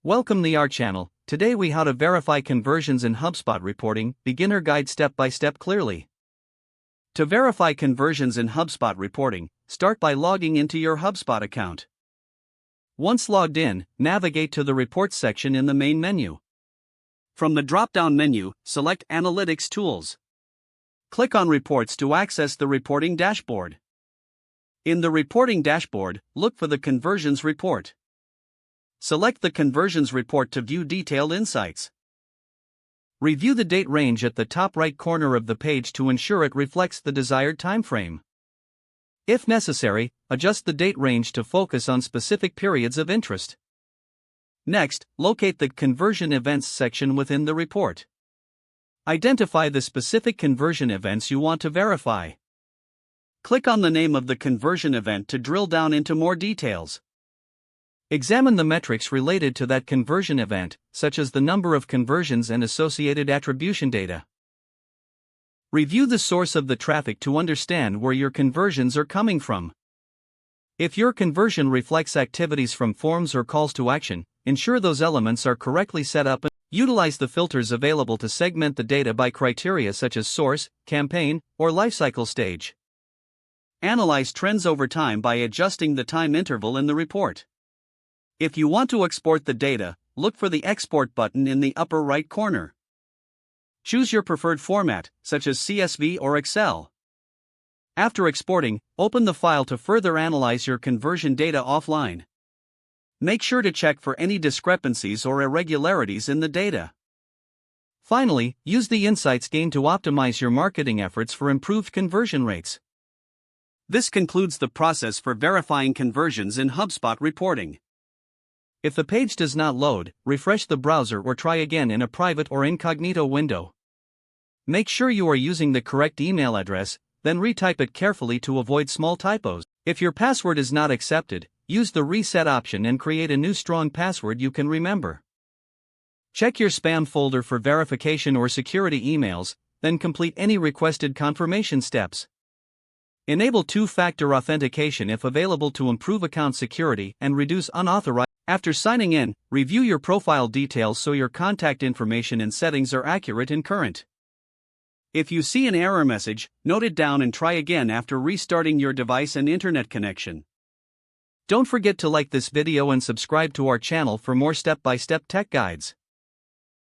Welcome to our channel. Today we how to verify conversions in HubSpot reporting, beginner guide step by step clearly. To verify conversions in HubSpot reporting, start by logging into your HubSpot account. Once logged in, navigate to the Reports section in the main menu. From the drop-down menu, select Analytics Tools. Click on Reports to access the reporting dashboard. In the reporting dashboard, look for the Conversions report. Select the Conversions report to view detailed insights. Review the date range at the top right corner of the page to ensure it reflects the desired timeframe. If necessary, adjust the date range to focus on specific periods of interest. Next, locate the Conversion Events section within the report. Identify the specific conversion events you want to verify. Click on the name of the conversion event to drill down into more details. Examine the metrics related to that conversion event, such as the number of conversions and associated attribution data. Review the source of the traffic to understand where your conversions are coming from. If your conversion reflects activities from forms or calls to action, ensure those elements are correctly set up and utilize the filters available to segment the data by criteria such as source, campaign, or lifecycle stage. Analyze trends over time by adjusting the time interval in the report. If you want to export the data, look for the Export button in the upper right corner. Choose your preferred format, such as CSV or Excel. After exporting, open the file to further analyze your conversion data offline. Make sure to check for any discrepancies or irregularities in the data. Finally, use the insights gained to optimize your marketing efforts for improved conversion rates. This concludes the process for verifying conversions in HubSpot reporting. If the page does not load, refresh the browser or try again in a private or incognito window. Make sure you are using the correct email address, then retype it carefully to avoid small typos. If your password is not accepted, use the reset option and create a new strong password you can remember. Check your spam folder for verification or security emails, then complete any requested confirmation steps. Enable two-factor authentication if available to improve account security and reduce unauthorized. After signing in, review your profile details so your contact information and settings are accurate and current. If you see an error message, note it down and try again after restarting your device and internet connection. Don't forget to like this video and subscribe to our channel for more step-by-step tech guides.